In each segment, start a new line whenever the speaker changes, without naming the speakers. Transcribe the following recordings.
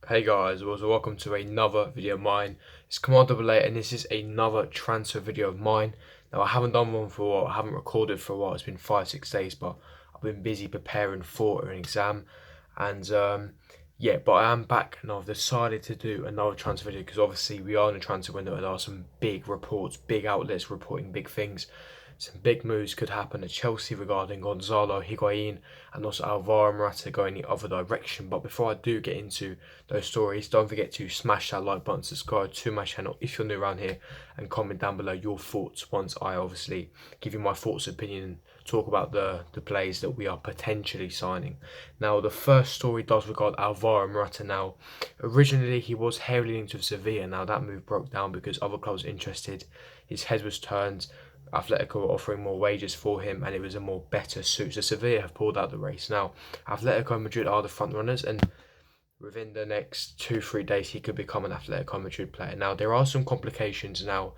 Hey guys, welcome to another video of mine. It's Command and this is another transfer video of mine. Now I haven't done one for a while, I haven't recorded for a while, it's been 5-6 days, but I've been busy preparing for an exam. And yeah, but I am back and I've decided to do another transfer video because obviously we are in a transfer window and there are some big reports, big outlets reporting big things. Some big moves could happen at Chelsea regarding Gonzalo Higuain and also Alvaro Morata going the other direction. But before I do get into those stories, don't forget to smash that like button, subscribe to my channel if you're new around here, and comment down below your thoughts once I obviously give you my thoughts, opinion, talk about the players that we are potentially signing. Now, the first story does regard Alvaro Morata. Now, originally he was heavily linked with Sevilla. Now, that move broke down because other clubs were interested. His head was turned. Atletico were offering more wages for him, and it was a more better suit. So Sevilla have pulled out the race. Now, Atletico Madrid are the front runners, and within the next 2-3 days, he could become an Atletico Madrid player. Now, there are some complications now.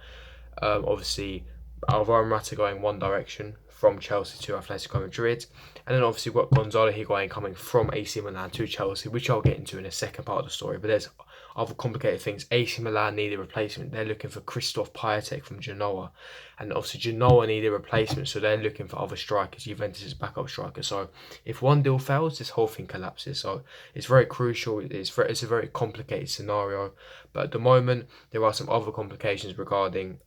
Obviously, Alvaro Morata going one direction from Chelsea to Atletico Madrid, and then obviously we've got Gonzalo Higuain coming from AC Milan to Chelsea, which I'll get into in a second part of the story. But there's other complicated things. AC Milan need a replacement. They're looking for Christoph Piatek from Genoa, and obviously Genoa need a replacement, so they're looking for other strikers. Juventus' backup striker. So if one deal fails, this whole thing collapses. So it's very crucial. It's a very complicated scenario. But at the moment, there are some other complications regarding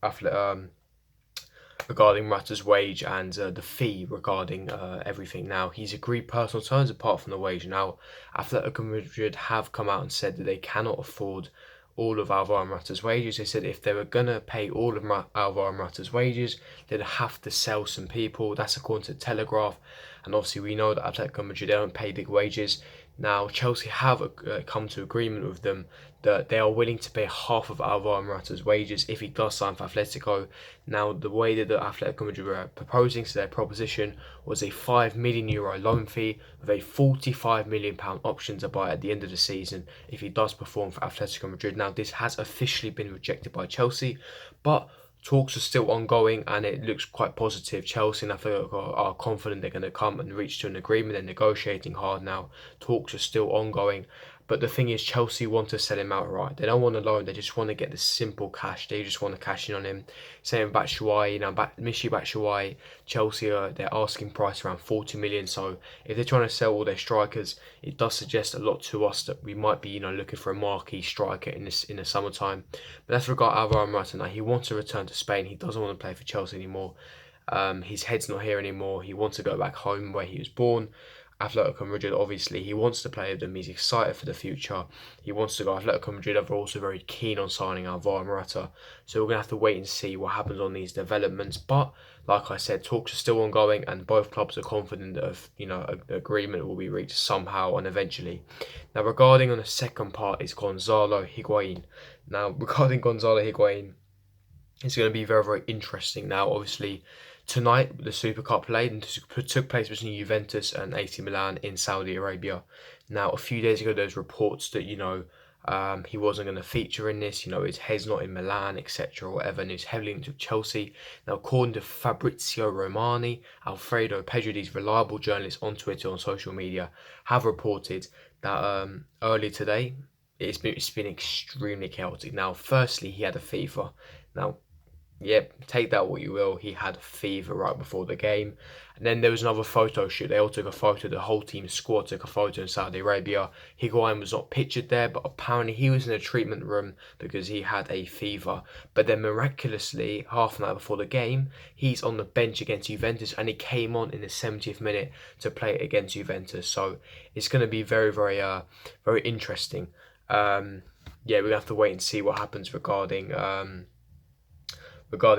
Morata's wage and the fee regarding everything. Now, he's agreed personal terms apart from the wage. Now, Atletico Madrid have come out and said that they cannot afford all of Alvaro Morata's wages. They said if they were going to pay all of Alvaro Morata's wages, they'd have to sell some people. That's according to Telegraph. And obviously, we know that Atletico Madrid don't pay big wages. Now, Chelsea have come to agreement with them that they are willing to pay half of Alvaro Morata's wages if he does sign for Atletico. Now, the way that the Atletico Madrid were proposing, so their proposition was a €5 million loan fee with a £45 million option to buy at the end of the season if he does perform for Atletico Madrid. Now, this has officially been rejected by Chelsea, but talks are still ongoing and it looks quite positive. Chelsea and Atletico are confident they're going to come and reach to an agreement. They're negotiating hard now. Talks are still ongoing. But the thing is, Chelsea want to sell him outright. They don't want a loan. They just want to get the simple cash. They just want to cash in on him. Same with Batshuayi. Now, Michy Batshuayi, Chelsea their asking price around 40 million. So if they're trying to sell all their strikers, it does suggest a lot to us that we might be, looking for a marquee striker in the summertime. But that's regarding Alvaro Morata. Now, he wants to return to Spain. He doesn't want to play for Chelsea anymore. His head's not here anymore. He wants to go back home where he was born. Atletico Madrid, obviously, he wants to play with them. He's excited for the future. He wants to go. Atletico Madrid are also very keen on signing Alvaro Morata. So we're going to have to wait and see what happens on these developments. But, like I said, talks are still ongoing and both clubs are confident of, an agreement will be reached somehow and eventually. Now, regarding on the second part is Gonzalo Higuain. Now, regarding Gonzalo Higuain, it's going to be very, very interesting. Now, obviously, tonight the Super Cup played and took place between Juventus and AC Milan in Saudi Arabia. Now, a few days ago, there's reports that he wasn't going to feature in this. His head's not in Milan, etc., or whatever, and he's heavily into Chelsea. Now, according to Fabrizio Romani, Alfredo Pedro, these reliable journalists on Twitter, on social media, have reported that earlier today it's been extremely chaotic. Now, firstly, he had a fever. Now, yep, take that what you will. He had a fever right before the game. And then there was another photo shoot. They all took a photo. The whole team squad took a photo in Saudi Arabia. Higuain was not pictured there, but apparently he was in a treatment room because he had a fever. But then miraculously, half an hour before the game, he's on the bench against Juventus and he came on in the 70th minute to play against Juventus. So it's going to be very, very, very interesting. Yeah, we're going to have to wait and see what happens regarding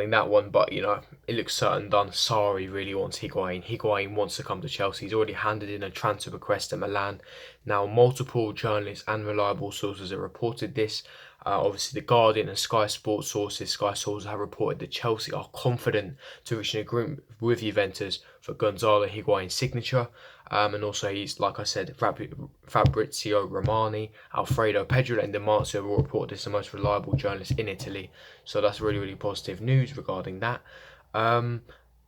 that one, but it looks certain done. Sarri really wants Higuain. Higuain wants to come to Chelsea. He's already handed in a transfer request to Milan. Now, multiple journalists and reliable sources have reported this. Obviously, The Guardian and Sky Sports Sky sources have reported that Chelsea are confident to reach an agreement with Juventus for Gonzalo Higuain's signature. And also, he's, like I said, Fabrizio Romani, Alfredo Pedro, and Di Marzio will report this, the most reliable journalist in Italy. So that's really, really positive news regarding that.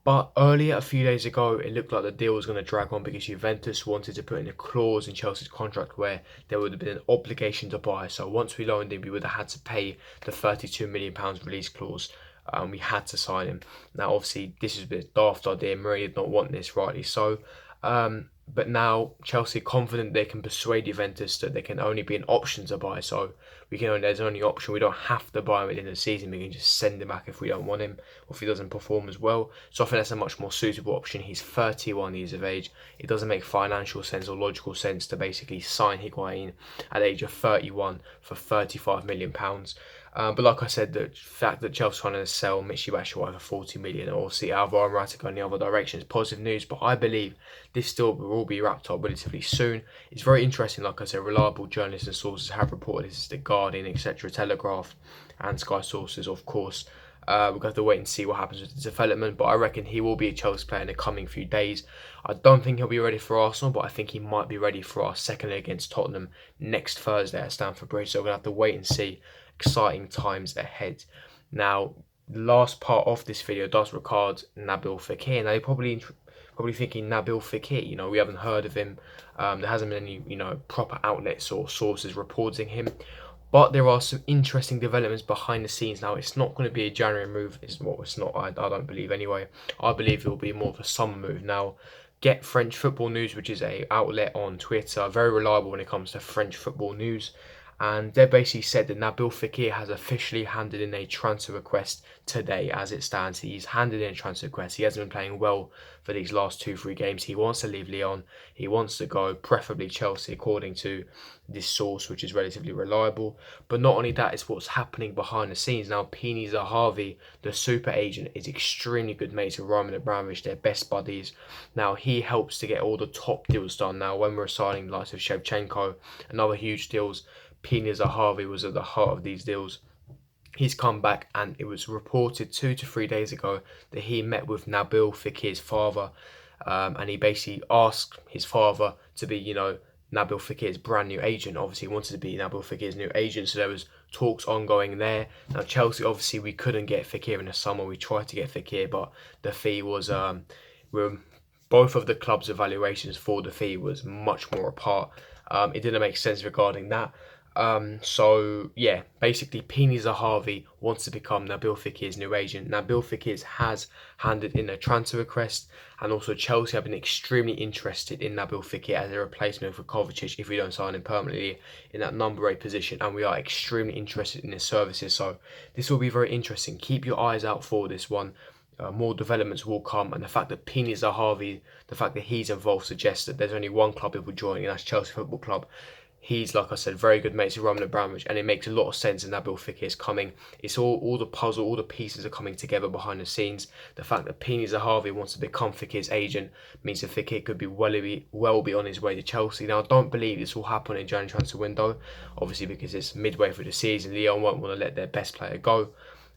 But earlier, a few days ago, it looked like the deal was going to drag on because Juventus wanted to put in a clause in Chelsea's contract where there would have been an obligation to buy. So once we loaned him, we would have had to pay the £32 million release clause. We had to sign him. Now, obviously, this is a bit daft idea. Mourinho did not want this, rightly so. But now Chelsea are confident they can persuade Juventus that there can only be an option to buy. So there's only option. We don't have to buy him within the season. We can just send him back if we don't want him or if he doesn't perform as well. So I think that's a much more suitable option. He's 31 years of age. It doesn't make financial sense or logical sense to basically sign Higuain at the age of 31 for £35 million. But like I said, the fact that Chelsea are trying to sell Michy Batshuayi for 40 million or see Alvaro Morata go in the other direction is positive news. But I believe this still will be wrapped up relatively soon. It's very interesting, like I said, reliable journalists and sources have reported this: The Guardian, etc., Telegraph, and Sky sources, of course. We're going to have to wait and see what happens with the development, but I reckon he will be a Chelsea player in the coming few days. I don't think he'll be ready for Arsenal, but I think he might be ready for our second leg against Tottenham next Thursday at Stamford Bridge. So we're going to have to wait and see. Exciting times ahead. Now, the last part of this video does regard Nabil Fekir. Now, you're probably thinking Nabil Fekir. We haven't heard of him. There hasn't been any proper outlets or sources reporting him. But there are some interesting developments behind the scenes. Now, it's not going to be a January move. It's not. I don't believe anyway. I believe it will be more of a summer move. Now, Get French Football News, which is a outlet on Twitter, very reliable when it comes to French football news. And they basically said that Nabil Fekir has officially handed in a transfer request today. As it stands, he's handed in a transfer request. He hasn't been playing well for these last 2-3 games. He wants to leave Lyon. He wants to go, preferably Chelsea, according to this source, which is relatively reliable. But not only that, it's what's happening behind the scenes. Now, Pini Zahavi, the super agent, is extremely good mates with Roman Abramovich. They're best buddies. Now, he helps to get all the top deals done. Now, when we're signing the likes of Shevchenko and other huge deals, Pini Zahavi was at the heart of these deals. He's come back, and it was reported 2 to 3 days ago that he met with Nabil Fekir's father, and he basically asked his father to be, Nabil Fekir's brand new agent. Obviously, he wanted to be Nabil Fekir's new agent, so there was talks ongoing there. Now, Chelsea, obviously, we couldn't get Fekir in the summer. We tried to get Fekir, but the fee was, both of the club's evaluations for the fee was much more apart. It didn't make sense regarding that. So yeah, basically Pini Zahavi wants to become Nabil Fekir's new agent. Nabil Fekir has handed in a transfer request, and also Chelsea have been extremely interested in Nabil Fekir as a replacement for Kovacic if we don't sign him permanently in that number 8 position, and we are extremely interested in his services. So this will be very interesting. Keep your eyes out for this one. More developments will come, and the fact that Pini Zahavi, the fact that he's involved, suggests that there's only one club that will join, and that's Chelsea Football Club. He's, like I said, very good mates with Roman Abramovich, and it makes a lot of sense that Nabil Fekir is coming. It's all the puzzle, all the pieces are coming together behind the scenes. The fact that Pini Zahavi wants to become Fekir's agent means that Fekir could be well be on his way to Chelsea. Now, I don't believe this will happen in January transfer window, obviously because it's midway through the season. Lyon won't want to let their best player go.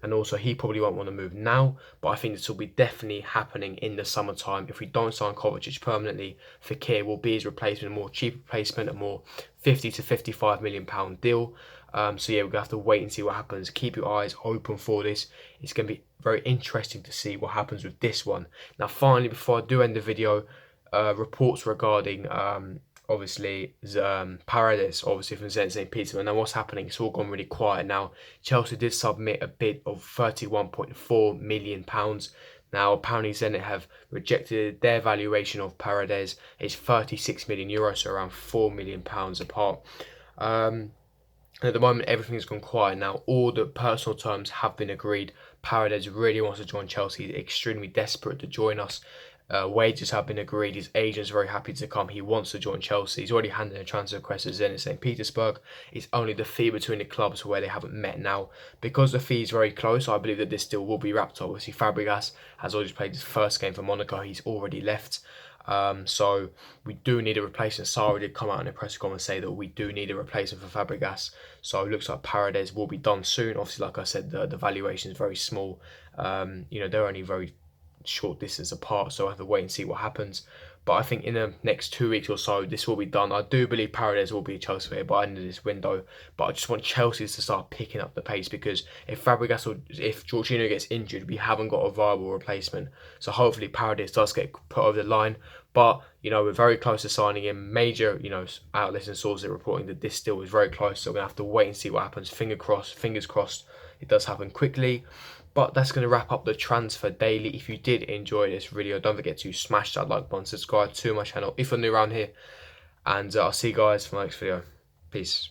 And also, he probably won't want to move now, but I think this will be definitely happening in the summertime. If we don't sign Kovacic permanently, Fekir will be his replacement, a more cheap replacement, a more 50 to 55 million pound deal. So yeah, we're gonna have to wait and see what happens. Keep your eyes open for this. It's gonna be very interesting to see what happens with this one. Now, finally, before I do end the video, reports regarding obviously Paredes, obviously from Zenit St. Petersburg. Now, what's happening? It's all gone really quiet now. Chelsea did submit a bid of £31.4 million. Now, apparently Zenit have rejected their valuation of Paredes. It's €36 million, so around £4 million apart. At the moment, everything's gone quiet. Now, all the personal terms have been agreed. Paredes really wants to join Chelsea. He's extremely desperate to join us. Wages have been agreed. His agent's very happy to come. He wants to join Chelsea. He's already handed a transfer request to Zenit St. Petersburg. It's only the fee between the clubs where they haven't met now. Because the fee is very close, I believe that this deal will be wrapped up. Obviously, Fabregas has already played his first game for Monaco. He's already left. So we do need a replacement. Sarri did come out in a press conference and say that we do need a replacement for Fabregas. So it looks like Paredes will be done soon. Obviously, like I said, the valuation is very small. They're only very short distance apart, so I have to wait and see what happens. But I think in the next 2 weeks or so, this will be done. I do believe Paredes will be Chelsea player by the end of this window, but I just want Chelsea to start picking up the pace, because if Jorginho gets injured, we haven't got a viable replacement. So hopefully Paredes does get put over the line. But we're very close to signing him. Major outlets and sources are reporting that this still is very close. So we're gonna have to wait and see what happens. Fingers crossed, it does happen quickly. But that's going to wrap up the transfer daily. If you did enjoy this video, don't forget to smash that like button, subscribe to my channel if you're new around here, and I'll see you guys for my next video. Peace.